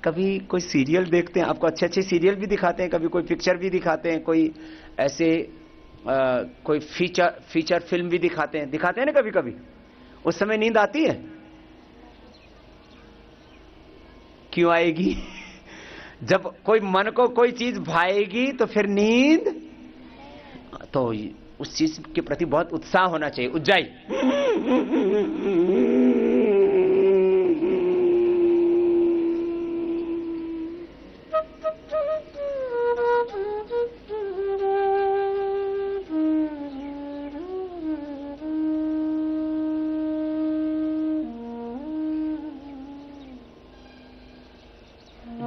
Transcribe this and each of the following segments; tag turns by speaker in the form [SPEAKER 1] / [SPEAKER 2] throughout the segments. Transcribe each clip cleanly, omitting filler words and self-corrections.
[SPEAKER 1] कभी कोई सीरियल देखते हैं, आपको अच्छे अच्छे सीरियल भी दिखाते हैं, कभी कोई पिक्चर भी दिखाते हैं, कोई ऐसे कोई फीचर फिल्म भी दिखाते हैं ना कभी कभी। उस समय नींद आती है? क्यों आएगी? जब कोई मन को कोई चीज भाएगी तो फिर नींद, तो उस चीज के प्रति बहुत उत्साह होना चाहिए। उज्जाई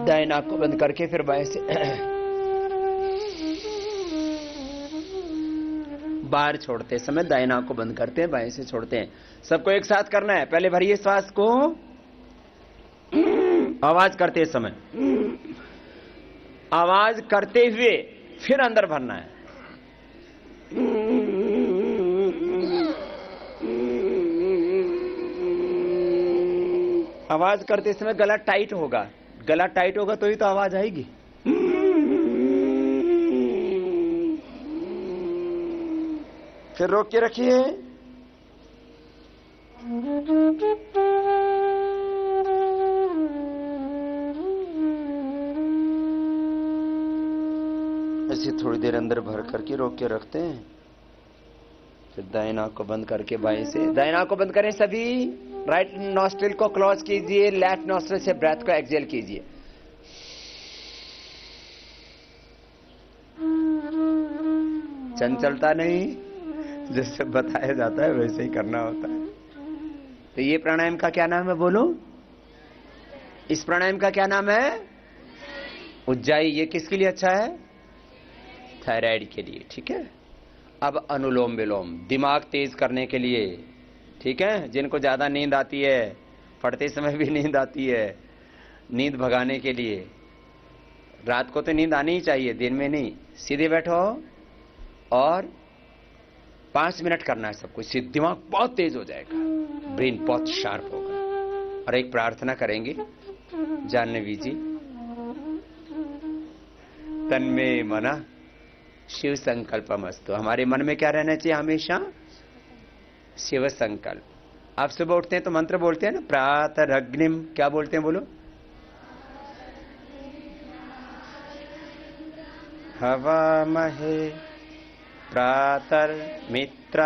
[SPEAKER 1] दाहिने आंख को बंद करके फिर बाएं से बाहर छोड़ते समय दाहिने आंख को बंद करते हैं, बाएं से छोड़ते हैं। सबको एक साथ करना है। पहले भरिए श्वास को आवाज करते समय, आवाज करते हुए फिर अंदर भरना है। आवाज करते समय गला टाइट होगा, गला टाइट होगा तो ही तो आवाज आएगी। फिर रोक के रखिए। ऐसे थोड़ी देर अंदर भर करके रोक के रखते हैं। फिर दाहिने आंख को बंद करके बाएं से, दाहिने आंख को बंद करें सभी। राइट नॉस्ट्रिल को क्लोज कीजिए, लेफ्ट नॉस्ट्रिल से ब्रेथ को एक्सहेल कीजिए। चंचलता नहीं, जैसे बताया जाता है वैसे ही करना होता है। तो ये प्राणायाम का क्या नाम है बोलो? इस प्राणायाम का क्या नाम है? उज्जाई। ये किसके लिए अच्छा है? थायराइड के लिए। ठीक है। अब अनुलोम विलोम, दिमाग तेज करने के लिए। ठीक है। जिनको ज्यादा नींद आती है, पढ़ते समय भी नींद आती है, नींद भगाने के लिए। रात को तो नींद आनी ही चाहिए, दिन में नहीं। सीधे बैठो और 5 मिनट करना है सब कुछ। दिमाग बहुत तेज हो जाएगा, ब्रेन बहुत शार्प होगा। और एक प्रार्थना करेंगे, जाह्नवी जी। तन्मे मना शिव संकल्पमस्तु। हमारे मन में क्या रहना चाहिए हमेशा? शिव संकल्प। आप सुबह उठते हैं तो मंत्र बोलते हैं ना, प्रातरग्निम। क्या बोलते हैं बोलो? हवामहे प्रातर्मित्र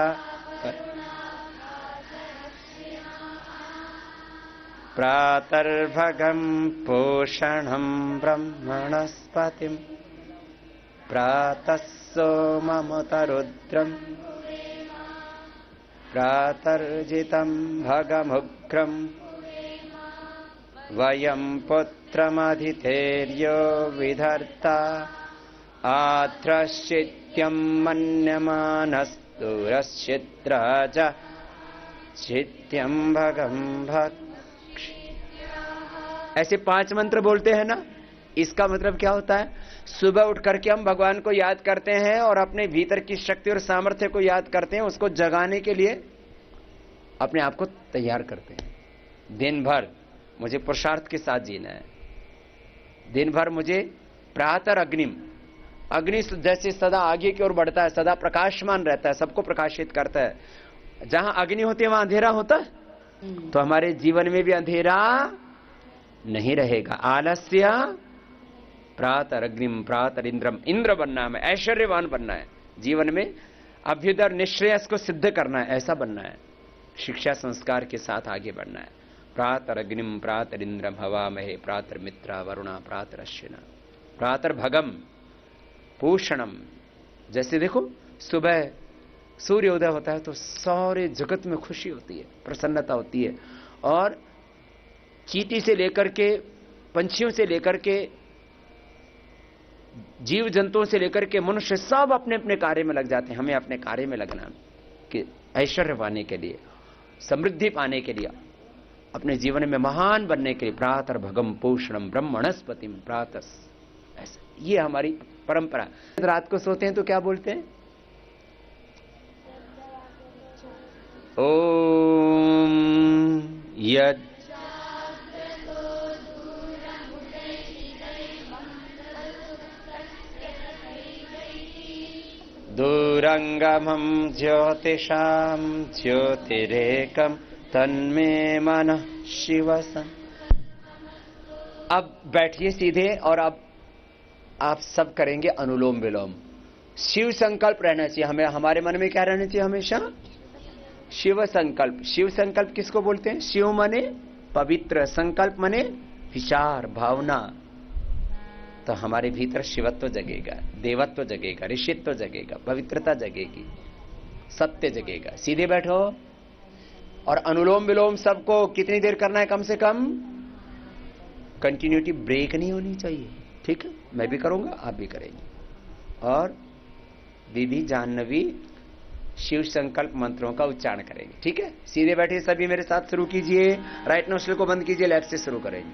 [SPEAKER 1] प्रातर्भगं पोषणं ब्रह्मणस्पतिं प्रातः सोममुतरुद्रं प्रातर्जितं भगमुग्रं वयं पुत्रमधिथेर्यो विधर्ता आत्रश्चित्यं मन्यमानस्तुरश्चित्र च चित्यं भगं भक्ष। ऐसे 5 मंत्र बोलते हैं ना। इसका मतलब क्या होता है? सुबह उठ करके हम भगवान को याद करते हैं और अपने भीतर की शक्ति और सामर्थ्य को याद करते हैं। उसको जगाने के लिए अपने आप को तैयार करते हैं। दिन भर मुझे पुरुषार्थ के साथ जीना है। दिन भर मुझे प्रातः अग्निम, अग्नि जैसे सदा आगे की ओर बढ़ता है, सदा प्रकाशमान रहता है, सबको प्रकाशित करता है। जहां अग्नि होती है वहां अंधेरा होता है, तो हमारे जीवन में भी अंधेरा नहीं रहेगा। आलस्य प्रातः अग्निम प्रातः इंद्रम। इंद्र बनना है, ऐश्वर्यवान बनना है जीवन में। अभ्युदय निश्रेयस को सिद्ध करना है, ऐसा बनना है। शिक्षा संस्कार के साथ आगे बढ़ना है। प्रातः अग्निम प्रातः इंद्रम हवामहे प्रातः मित्रा वरुणा प्रातः अश्विना प्रातः भगम पूषणम। जैसे देखो सुबह सूर्योदय होता है तो सारे जगत में खुशी होती है, प्रसन्नता होती है। और चींटी से लेकर के, पंछियों से लेकर के, जीव जंतुओं से लेकर के मनुष्य सब अपने अपने कार्य में लग जाते हैं। हमें अपने कार्य में लगना कि ऐश्वर्य पाने के लिए, समृद्धि पाने के लिए, अपने जीवन में महान बनने के लिए। प्रातः भगम पोषणम ब्रह्मणस्पतिम प्रातः। ऐसा ये हमारी परंपरा। रात को सोते हैं तो क्या बोलते हैं? ओम यद दूरंगमं ज्योतिषां ज्योतिरेकं तन्मे मनः शिवसं। अब बैठिए सीधे और अब आप सब करेंगे अनुलोम विलोम। शिव संकल्प रहना चाहिए हमें, हमारे मन में क्या रहना चाहिए हमेशा? शिव संकल्प। शिव संकल्प किसको बोलते हैं? शिव माने पवित्र, संकल्प माने विचार, भावना। तो हमारे भीतर शिवत्व जगेगा, देवत्व जगेगा, ऋषित्व जगेगा, पवित्रता जगेगी, सत्य जगेगा। सीधे बैठो और अनुलोम विलोम सबको कितनी देर करना है? कम से कम कंटिन्यूटी ब्रेक नहीं होनी चाहिए, ठीक है? मैं भी करूंगा, आप भी करेंगे। और दीदी जाह्नवी शिव संकल्प मंत्रों का उच्चारण करेंगे, ठीक है? सीधे बैठे सभी मेरे साथ शुरू कीजिए। राइट नोस्ट्रिल को बंद कीजिए, लेफ्ट से शुरू करेंगे।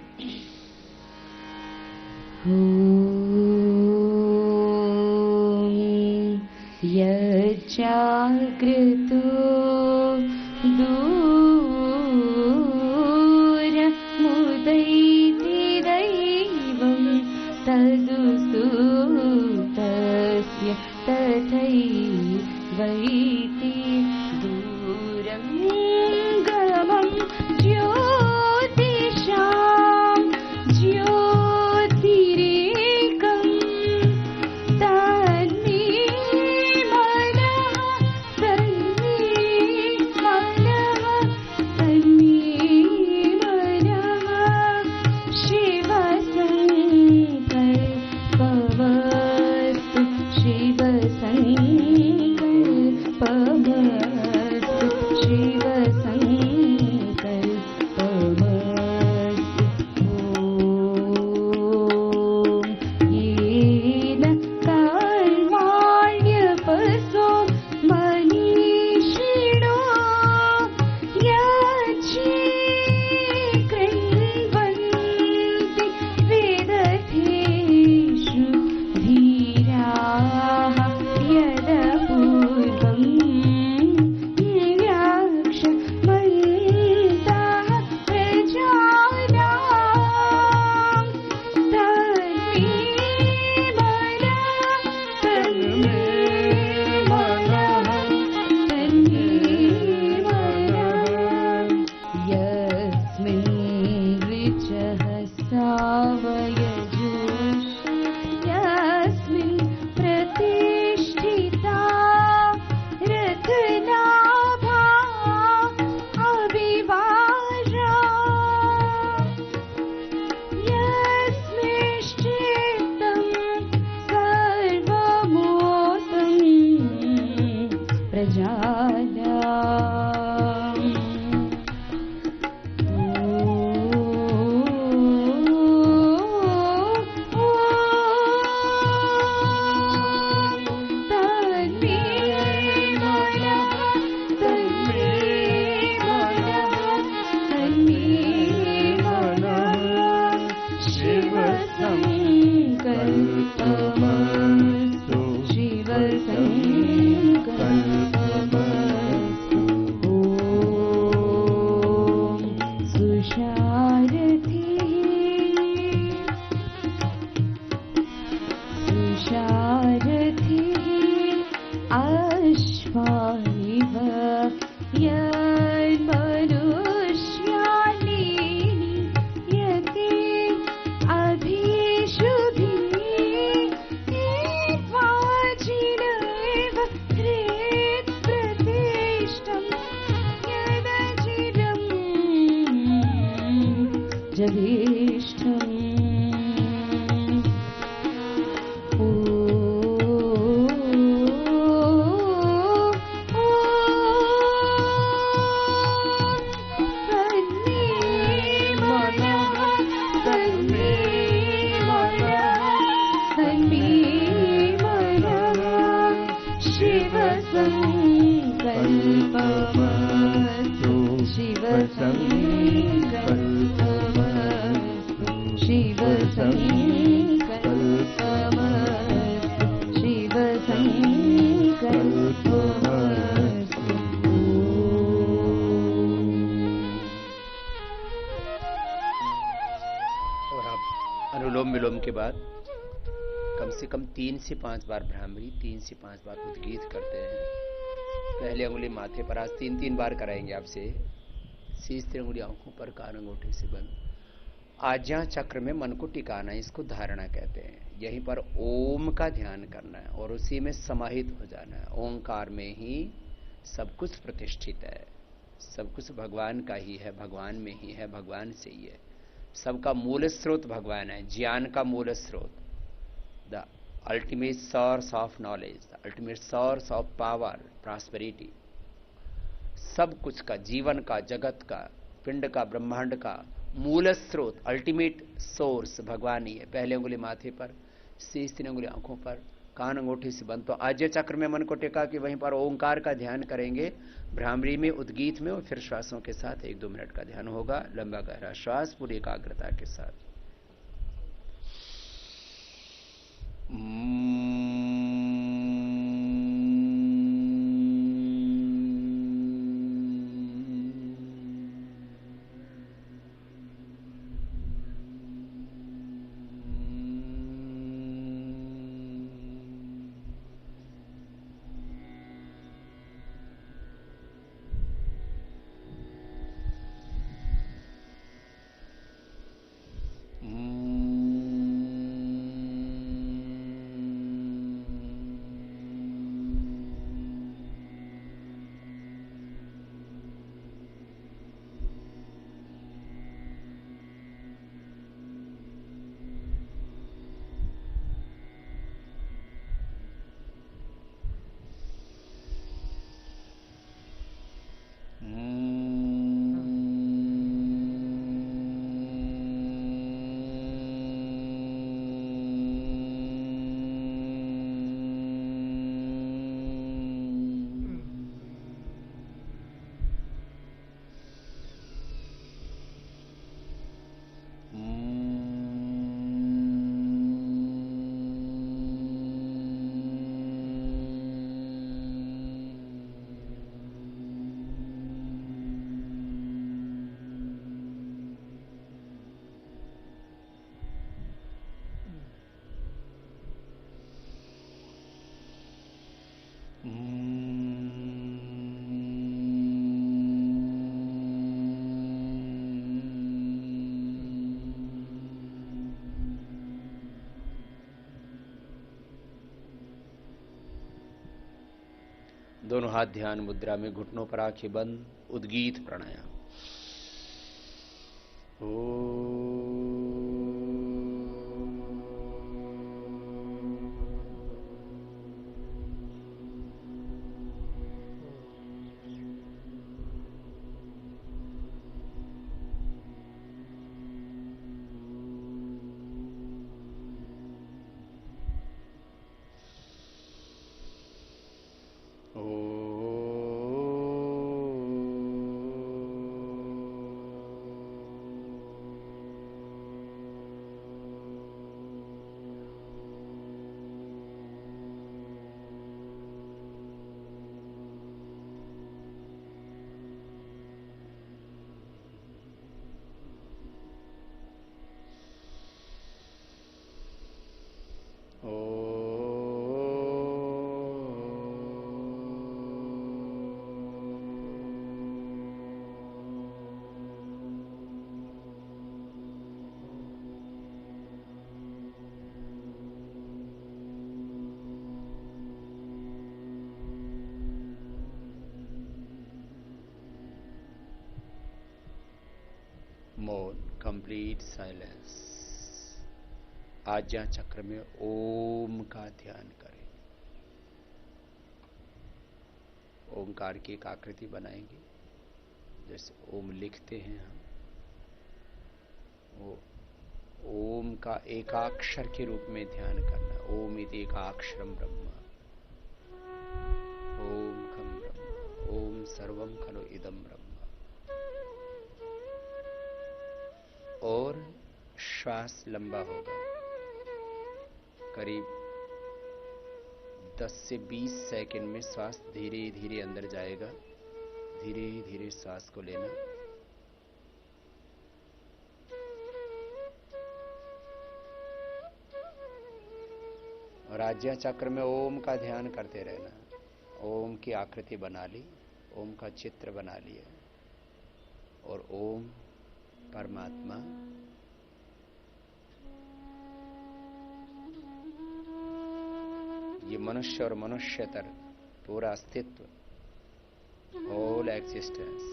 [SPEAKER 2] यज्जागृतो दूरमुदैति दैवं तदुसूतस्य तथैवैति दूरं गमं ज्योतिषां ज्योतिरेकं तन्मे मनः शिवसङ्कल्पवस्तु येन कर्माण्यपसो मनीषिणो यज्जीकृण्वन्ति वेदथेषु धीराः यदपूर्वं व्याक्षमन्ताः प्रजानां तन्मे मनः यस्मिन् ऋचः सावयजुष यस्मिन् प्रतिष्ठिता रत्नाभा अविभाजा यस्मिश्चित्तं सर्वमोतं प्रजानाम् शिवसङ्कल्पमस्तु शिवसङ्कल्पमस्तु ॐ सुशारथिः अश्वानिव यन्मनुष्याणि यते अभिषुभिः वाजिनैव हृत्प्रतिष्ठं यदचिरं जगेष्ठम् शिवसङ्कल्पमस्तु शिवसङ्कल्पमस्तु
[SPEAKER 1] ओम के बाद कम से कम 3 से 5 बार भ्रामरी, 3 से 5 बार उद्गीत करते हैं। पहले अंगुली माथे पर, आज 3-3 बार कराएंगे आपसे। तीसरी अंगुली आंखों पर, कान अंगूठे से बंद। आज्ञा चक्र में मन को टिकाना, इसको धारणा कहते हैं। यहीं पर ओम का ध्यान करना है और उसी में समाहित हो जाना है। ओंकार में ही सब कुछ प्रतिष्ठित है, सब कुछ भगवान का ही है, भगवान में ही है, भगवान से ही है। सबका मूल स्रोत भगवान है, ज्ञान का मूल स्रोत, the ultimate source of knowledge, the ultimate source of power, prosperity. सब कुछ का, जीवन का, जगत का, पिंड का, ब्रह्मांड का मूल स्रोत, अल्टीमेट सोर्स भगवान ही है। पहले अंगुली माथे पर, शेष 3 अंगुली आंखों पर, कान अंगूठे से बंद। तो आज्ञा चक्र में मन को टिका कि वहीं पर ओंकार का ध्यान करेंगे, भ्रामरी में, उद्गीत में, और फिर श्वासों के साथ 1-2 मिनट का ध्यान होगा। लंबा गहरा श्वास पूरी एकाग्रता के साथ। दोनों हाथ ध्यान मुद्रा में, घुटनों पर आंखें बंद, उद्गीत प्राणायाम। मौन, कंप्लीट साइलेंस। आज्ञा चक्र में ओम का ध्यान करें। ओंकार की एक आकृति बनाएंगे, जैसे ओम लिखते हैं हम, वो ओम का एकाक्षर के रूप में ध्यान करना। ओम इति एकाक्षरम ब्रह्म, ओम खम ब्रह्म, ओम सर्वम खलु इदम ब्रह्म। और श्वास लंबा होगा, करीब 10 से 20 सेकंड में श्वास धीरे धीरे अंदर जाएगा। धीरे धीरे श्वास को लेना। और आज्ञा चक्र में ओम का ध्यान करते रहना। ओम की आकृति बना ली, ओम का चित्र बना लिया और ओम परमात्मा ये मनुष्य और मनुष्यतर पूरा अस्तित्व, होल एग्जिस्टेंस,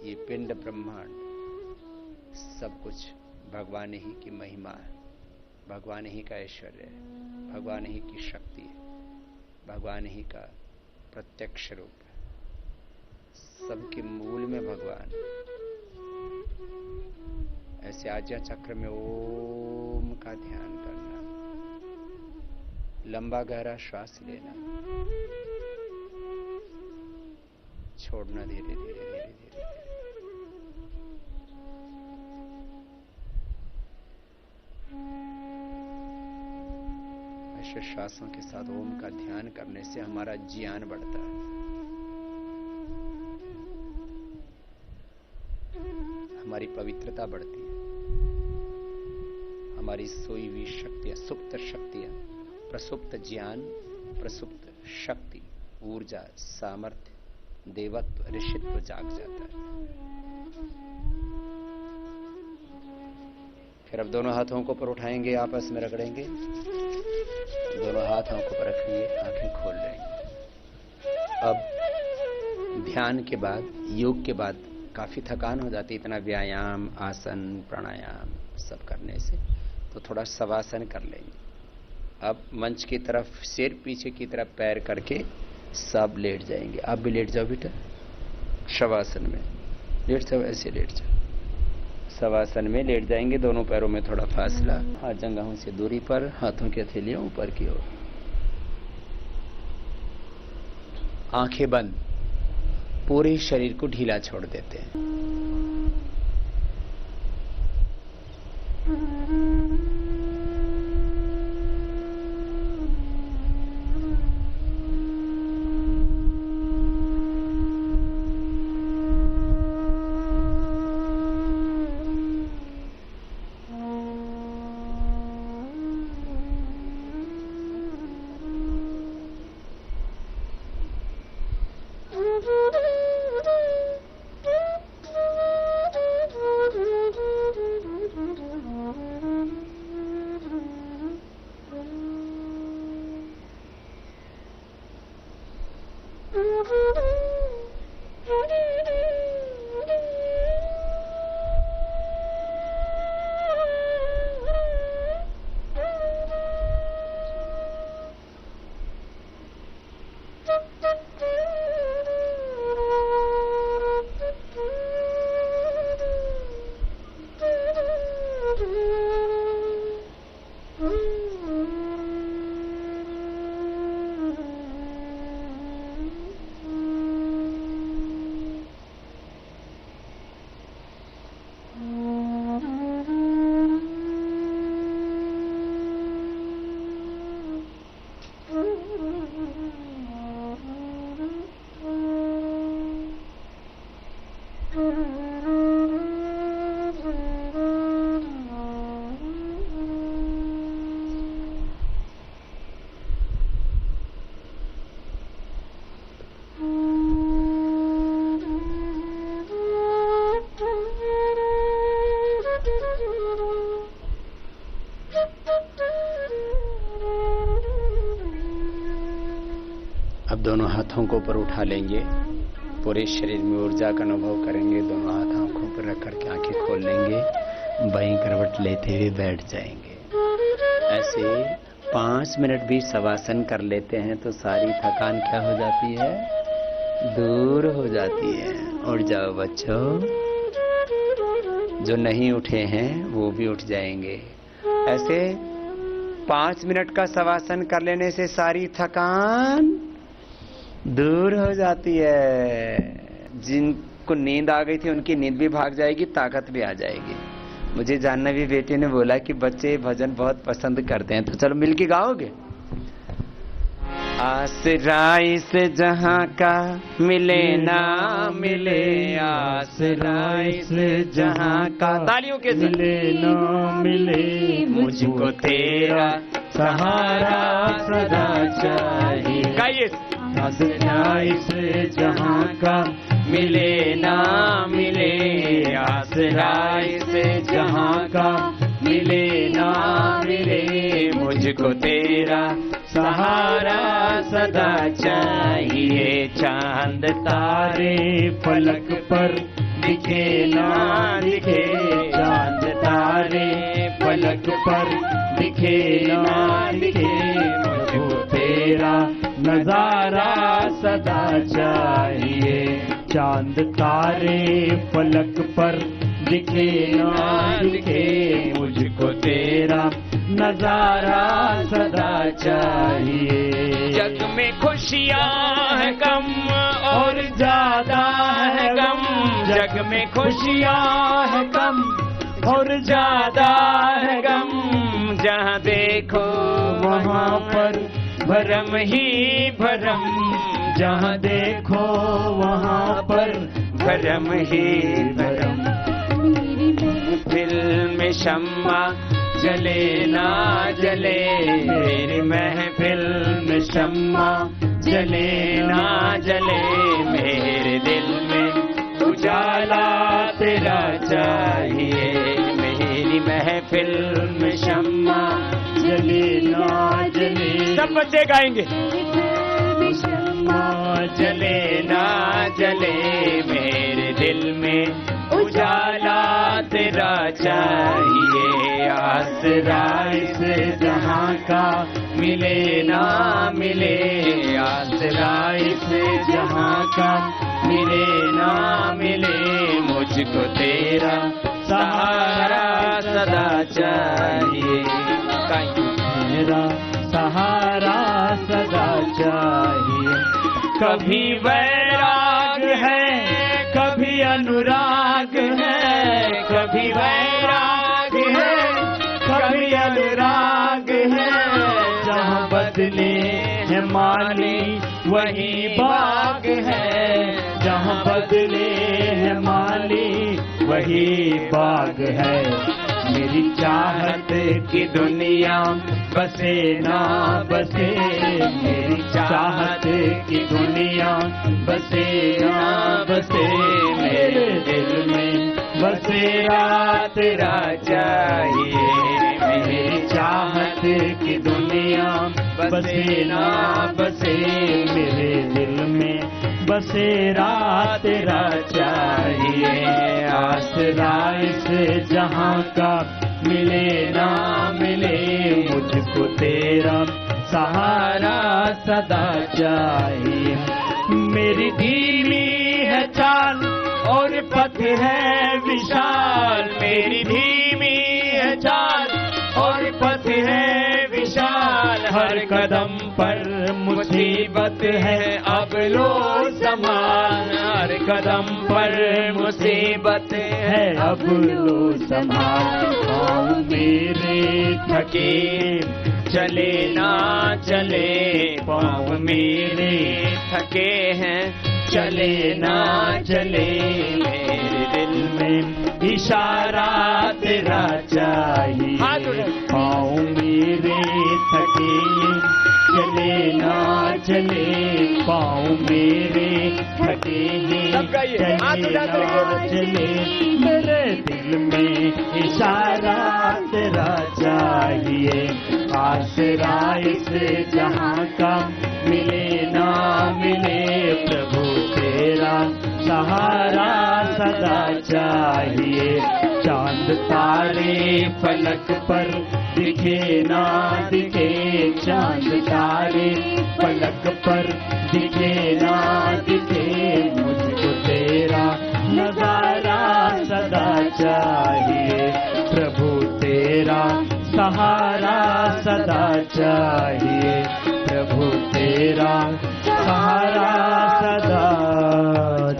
[SPEAKER 1] ये पिंड ब्रह्मांड सब कुछ भगवान ही की महिमा है, भगवान ही का ऐश्वर्य है, भगवान ही की शक्ति है, भगवान ही का प्रत्यक्ष रूप है। सबके मूल में भगवान। ऐसे आज्ञा चक्र में ओम का ध्यान करना, लंबा गहरा श्वास लेना, छोड़ना धीरे धीरे धीरे धीरे। ऐसे श्वासों के साथ ओम का ध्यान करने से हमारा ज्ञान बढ़ता है, हमारी पवित्रता बढ़ती है, हमारी सोई हुई शक्तियां, सुप्त शक्तियां, प्रसुप्त ज्ञान, प्रसुप्त शक्ति, ऊर्जा, सामर्थ्य, देवत्व, ऋषित्व जाग जाता है। फिर अब दोनों हाथों को ऊपर उठाएंगे, आपस में रगड़ेंगे, दोनों हाथ आंखों पर रखेंगे, आंखें खोल लेंगे। अब ध्यान के बाद, योग के बाद काफी थकान हो जाती है, इतना व्यायाम, आसन, प्राणायाम सब करने से, तो थोड़ा शवासन कर लेंगे। अब मंच की तरफ सिर, पीछे की तरफ पैर करके सब लेट जाएंगे। आप भी लेट जाओ बेटा, शवासन में लेट जाओ, ऐसे लेट जाओ। शवासन में लेट जाएंगे, दोनों पैरों में थोड़ा फासला, हाथ जंघों से दूरी पर, हाथों की हथेलियां ऊपर की ओर, आंखें बंद, पूरे शरीर को ढीला छोड़ देते हैं। अब दोनों हाथों को ऊपर उठा लेंगे, पूरे शरीर में ऊर्जा का अनुभव करेंगे। दोनों हाथ आंखों पर रख करके आंखें खोल लेंगे, बाईं करवट लेते हुए बैठ जाएंगे। ऐसे 5 मिनट भी शवासन कर लेते हैं तो सारी थकान क्या हो जाती है, दूर हो जाती है। उठ जाओ बच्चों, जो नहीं उठे हैं वो भी उठ जाएंगे। ऐसे 5 मिनट का शवासन कर लेने से सारी थकान दूर हो जाती है। जिनको नींद आ गई थी उनकी नींद भी भाग जाएगी, ताकत भी आ जाएगी। मुझे जाह्नवी बेटी ने बोला कि बच्चे भजन बहुत पसंद करते हैं, तो चलो मिलके गाओगे। आसरा इस जहां का मिले ना मिले, आसरा इस जहां का, तालियों के साथ,
[SPEAKER 3] मिले ना मिले
[SPEAKER 1] मुझको तेरा
[SPEAKER 3] सहारा सदा चाहिए।
[SPEAKER 1] गाइए।
[SPEAKER 3] आसरा इस जहां का
[SPEAKER 1] मिले ना मिले, आसरा इस जहां का मिले ना मिले, मुझको तेरा सहारा सदा चाहिए। चांद तारे
[SPEAKER 3] फलक पर दिखे ना दिखे, चांद तारे फलक पर दिखे ना दिखे, मुझको तेरा नजारा सदा चाहिए। चांद तारे फलक पर दिखे ना दिखे, मुझको तेरा नजारा सदा चाहिए।
[SPEAKER 1] जग में खुशियां है कम
[SPEAKER 3] और ज्यादा है गम,
[SPEAKER 1] जग में
[SPEAKER 3] खुशियां है कम और ज्यादा है गम,
[SPEAKER 1] जहाँ देखो
[SPEAKER 3] वहाँ पर
[SPEAKER 1] भरम ही भरम,
[SPEAKER 3] जहाँ देखो वहाँ पर
[SPEAKER 1] भरम ही भरम।
[SPEAKER 2] मेरी
[SPEAKER 1] दिल में शम्मा जले ना जले, मेरी महफिल में शम्मा जले ना जले, मेरे दिल में उजाला तेरा चाहिए। मेरी महफिल में शम्मा
[SPEAKER 3] जले ना जले,
[SPEAKER 1] सब बच्चे गाएंगे।
[SPEAKER 3] शम्मा
[SPEAKER 1] जले ना जले, मेरे दिल में उजाला तेरा चाहिए। आसरा इस जहां का मिले ना मिले, आसरा इस जहां का मिले ना मिले, मुझको तेरा सहारा सदा चाहिए।
[SPEAKER 3] मेरा सहारा सदा चाहिए।
[SPEAKER 1] कभी वैराग है,
[SPEAKER 3] कभी अनुराग है,
[SPEAKER 1] कभी वैराग है,
[SPEAKER 3] कभी अनुराग है, जहाँ बदले है माली वही बाग है, जहाँ बदले है माली वही बाग है। मेरी चाहत की दुनिया बसे ना बसे, मेरी चाहत की दुनिया बसे ना बसे, मेरे दिल में बसेरा तेरा चाहिए। मेरी चाहत की दुनिया बसे ना बसे, मेरे दिल में बसेरा तेरा चाहिए। आसरा इस जहां का मिले ना मिले, मुझको तेरा सहारा सदा चाहिए। मेरी धीमी है चाल और पथ है विशाल, मेरी धीमी है चाल और पथ है विशाल, हर कदम पर मुसीबत है अब लो संभाल, हर कदम पर मुसीबत है अब लो संभाल। पाँव मेरे थके
[SPEAKER 1] चले ना चले, पाँव मेरे थके हैं चले ना चले, मेरे दिल में
[SPEAKER 3] इशारा तेरा चाहिए।
[SPEAKER 1] हाथ उठाओ।
[SPEAKER 3] पाँव मेरे थके चले ना चले, पाँव मेरे थके
[SPEAKER 1] सब गाइए, हाथ
[SPEAKER 3] चले
[SPEAKER 1] उठा
[SPEAKER 3] ना
[SPEAKER 1] करके।
[SPEAKER 3] चले, मेरे दिल में इशारा तेरा चाहिए। आसरा इस जहां का मिले ना मिले, प्रभु तेरा सहारा सदा चाहिए। चांद तारे फलक पर दिखे ना दिखे, चांद तारे फलक पर दिखे ना दिखे, मुझको तेरा नजारा सदा चाहिए। प्रभु तेरा सहारा सदा चाहिए, प्रभु तेरा सहारा सदा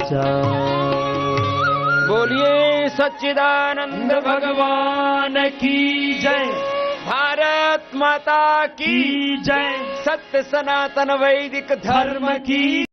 [SPEAKER 3] चाहिए।
[SPEAKER 1] बोलिए सच्चिदानंद
[SPEAKER 3] भगवान की जय,
[SPEAKER 1] भारत माता की
[SPEAKER 3] की जय।
[SPEAKER 1] सत्य सनातन वैदिक धर्म की